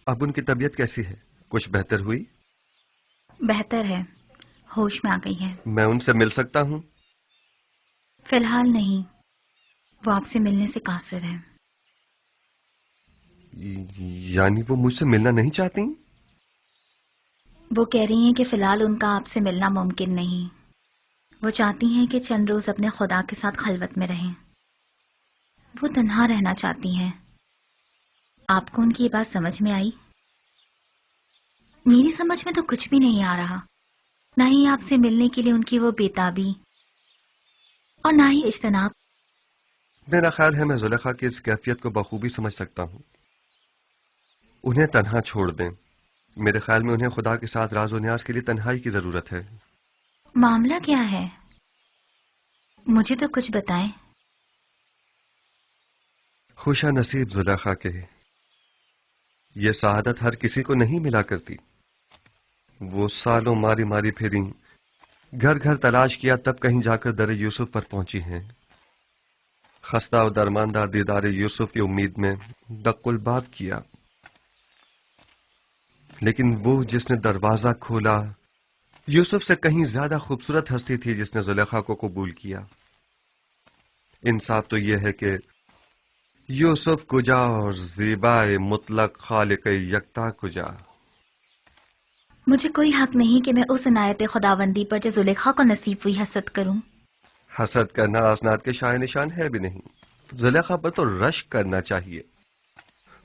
اب ان کی طبیعت کیسی ہے؟ کچھ بہتر ہوئی؟ بہتر ہے، ہوش میں آ گئی ہے۔ میں ان سے مل سکتا ہوں؟ فی الحال نہیں، وہ آپ سے ملنے سے قاصر ہے۔ یعنی وہ مجھ سے ملنا نہیں چاہتی؟ وہ کہہ رہی ہیں کہ فی الحال ان کا آپ سے ملنا ممکن نہیں۔ وہ چاہتی ہیں کہ چند روز اپنے خدا کے ساتھ خلوت میں رہیں۔ وہ تنہا رہنا چاہتی ہیں۔ آپ کو ان کی یہ بات سمجھ میں آئی؟ میری سمجھ میں تو کچھ بھی نہیں آ رہا، نہ ہی آپ سے ملنے کے لیے ان کی وہ بےتابی اور نہ ہی اجتناب۔ میرا خیال ہے میں زلیخا کی اس کیفیت کو بخوبی سمجھ سکتا ہوں۔ انہیں تنہا چھوڑ دیں۔ میرے خیال میں انہیں خدا کے ساتھ راز و نیاز کے لیے تنہائی کی ضرورت ہے۔ معاملہ کیا ہے؟ مجھے تو کچھ بتائیں۔ خوشا نصیب زلیخا کے، یہ سعادت ہر کسی کو نہیں ملا کرتی۔ وہ سالوں ماری ماری پھریں، گھر گھر تلاش کیا، تب کہیں جا کر در یوسف پر پہنچی ہیں۔ خستہ و درماندہ دیدار یوسف کی امید میں دق الباب کیا، لیکن وہ جس نے دروازہ کھولا یوسف سے کہیں زیادہ خوبصورت ہستی تھی جس نے زلیخا کو قبول کیا۔ انصاف تو یہ ہے کہ یوسف کجا اور زیبائے مطلق خالق یکتا کجا۔ مجھے کوئی حق نہیں کہ میں اس عنایت خداوندی پر جو زلیخا کو نصیب ہوئی حسد کروں۔ حسد کرنا اسناد کے شائع نشان ہے بھی نہیں۔ زلیخا پر تو رشک کرنا چاہیے۔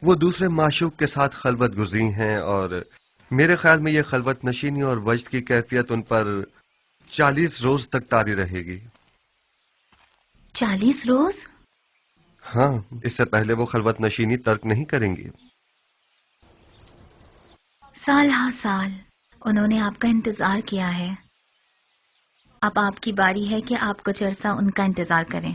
وہ دوسرے معشوق کے ساتھ خلوت گزی ہیں، اور میرے خیال میں یہ خلوت نشینی اور وجد کی کیفیت ان پر 40 روز تک طاری رہے گی۔ 40 روز؟ ہاں، اس سے پہلے وہ خلوت نشینی ترک نہیں کریں گی۔ سال ہا سال انہوں نے آپ کا انتظار کیا ہے، اب آپ کی باری ہے کہ آپ کچھ عرصہ ان کا انتظار کریں۔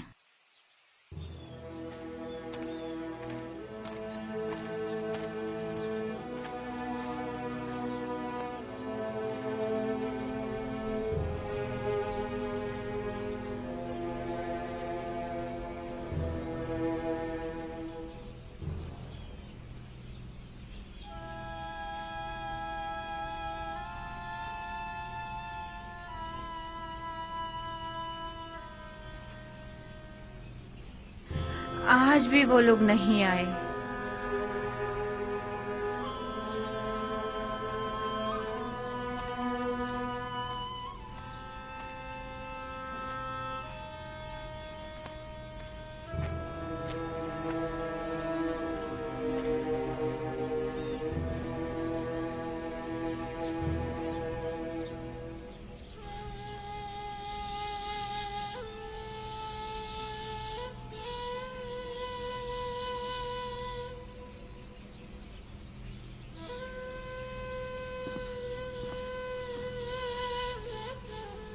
آج بھی وہ لوگ نہیں آئے۔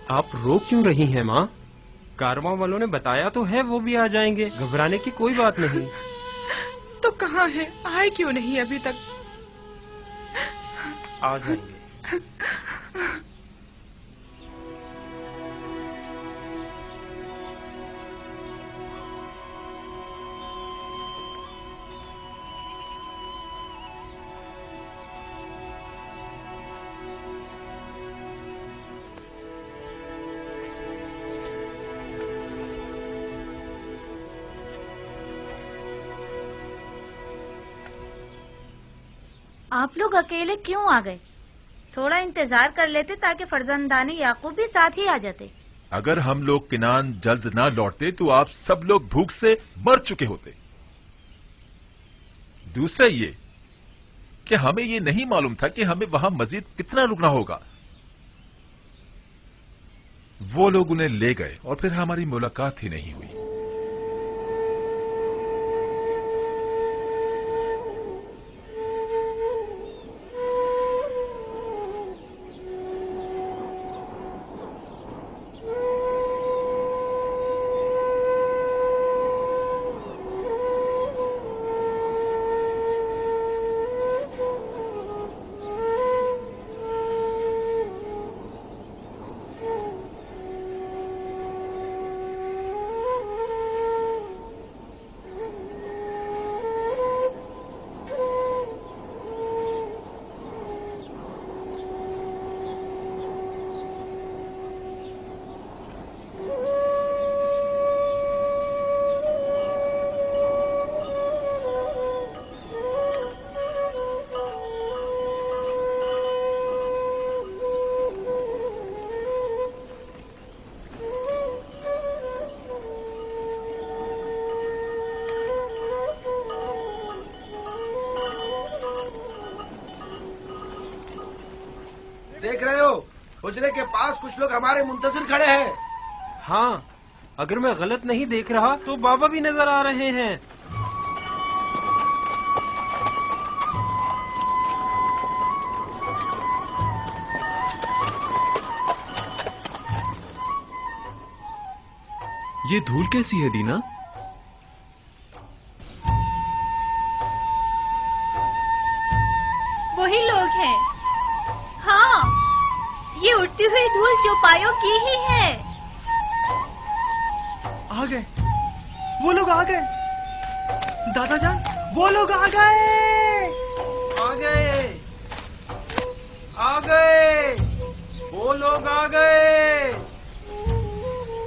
آپ رو کیوں رہی ہیں ماں؟ کارواں والوں نے بتایا تو ہے وہ بھی آ جائیں گے، گھبرانے کی کوئی بات نہیں۔ تو کہاں ہے؟ آئے کیوں نہیں ابھی تک؟ آ جائیں گے۔ آپ لوگ اکیلے کیوں آ گئے؟ تھوڑا انتظار کر لیتے تاکہ فرزندان یعقوب بھی ساتھ ہی آ جاتے۔ اگر ہم لوگ کنعان جلد نہ لوٹتے تو آپ سب لوگ بھوک سے مر چکے ہوتے۔ دوسرا یہ کہ ہمیں یہ نہیں معلوم تھا کہ ہمیں وہاں مزید کتنا رکنا ہوگا۔ وہ لوگ انہیں لے گئے اور پھر ہماری ملاقات ہی نہیں ہوئی۔ دیکھ رہے ہو حجرے کے پاس کچھ لوگ ہمارے منتظر کھڑے ہیں. ہاں اگر میں غلط نہیں دیکھ رہا تو بابا بھی نظر آ رہے ہیں. یہ دھول کیسی ہے دینا؟ وہی لوگ ہیں. ہاں یہ اٹھتی ہوئی دھول چوپایوں کی ہی ہے. آ گئے وہ لوگ، آ گئے دادا جان، وہ لوگ آ گئے. آ گئے آ گئے وہ لوگ آ گئے.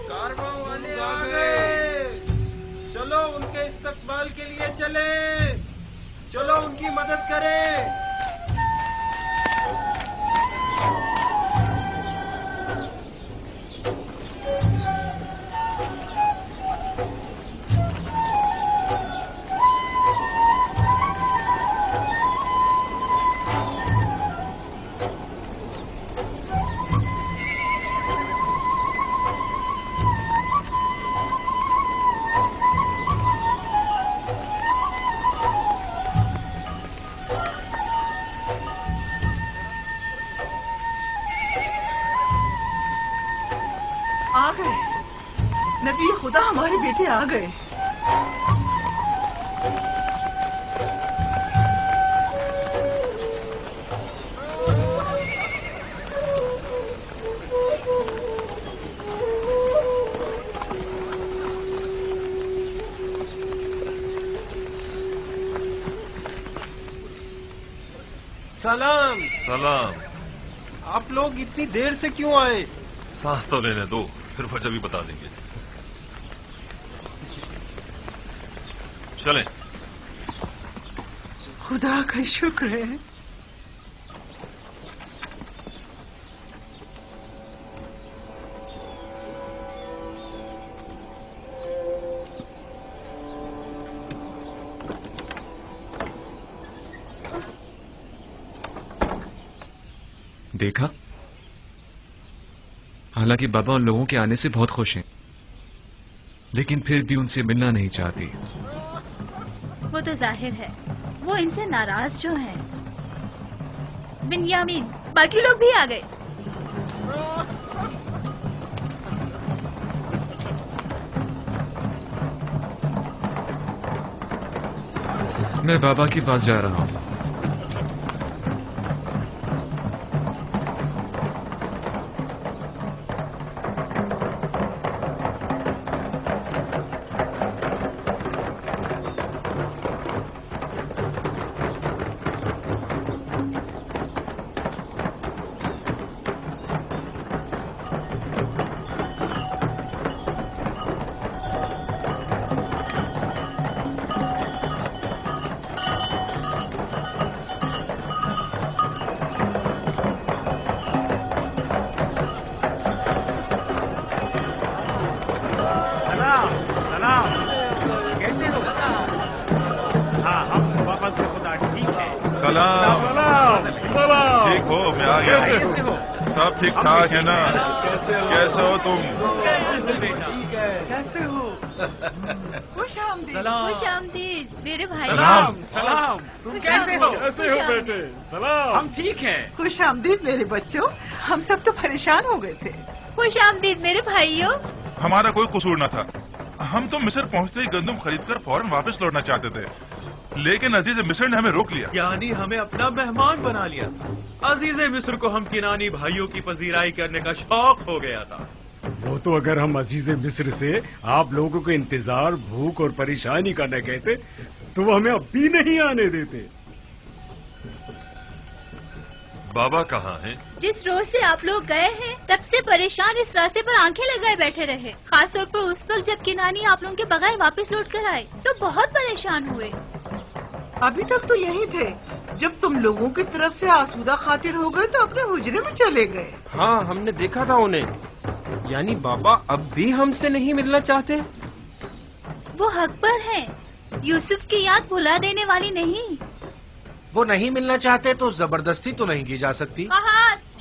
کارواں والے آ گئے. چلو ان کے استقبال کے لیے چلیں. چلو ان کی مدد کریں. آ گئے نبی خدا، ہمارے بیٹے آ گئے. سلام. سلام. آپ لوگ اتنی دیر سے کیوں آئے؟ سانس تو لینے دو، پھر وجہ بھی بتا دیں گے. چلیں. خدا کا شکر ہے. دیکھا، حالانکہ بابا ان لوگوں کے آنے سے بہت خوش ہیں، لیکن پھر بھی ان سے ملنا نہیں چاہتی. وہ تو ظاہر ہے وہ ان سے ناراض جو ہیں. بنیامین، باقی لوگ بھی آ گئے. میں بابا کے پاس جا رہا ہوں. ٹھیک ہو؟ میں آ گیا. سب ٹھیک ٹھاک ہے نا؟ کیسے ہو تم؟ کیسے ہو؟ خوش آمدید. خوش آمدید میرے بھائی. سلام. سلام. تم کیسے ہو؟ کیسے ہو بیٹے؟ سلام. ہم ٹھیک ہیں. خوش آمدید میرے بچوں، ہم سب تو پریشان ہو گئے تھے. خوش آمدید میرے بھائیوں. ہمارا کوئی قصور نہ تھا. ہم تو مصر پہنچتے ہی گندم خرید کر فوراً واپس لوٹنا چاہتے تھے، لیکن عزیز مصر نے ہمیں روک لیا. یعنی ہمیں اپنا مہمان بنا لیا. عزیز مصر کو ہم کنانی بھائیوں کی پذیرائی کرنے کا شوق ہو گیا تھا. وہ تو اگر ہم عزیز مصر سے آپ لوگوں کو انتظار، بھوک اور پریشانی کا نہ کہتے تو وہ ہمیں اب بھی نہیں آنے دیتے. بابا کہاں ہیں؟ جس روز سے آپ لوگ گئے ہیں تب سے پریشان اس راستے پر آنکھیں لگائے بیٹھے رہے. خاص طور پر اس وقت جب کنانی آپ لوگوں کے بغیر واپس لوٹ کر آئے تو بہت پریشان ہوئے. ابھی تک تو یہی تھے، جب تم لوگوں کی طرف سے آسودہ خاطر ہو گئے تو اپنے حجرے میں چلے گئے. ہاں ہم نے دیکھا تھا انہیں. یعنی بابا اب بھی ہم سے نہیں ملنا چاہتے؟ وہ حق پر ہیں. یوسف کی یاد بھلا دینے والی نہیں. وہ نہیں ملنا چاہتے تو زبردستی تو نہیں کی جا سکتی. کہاں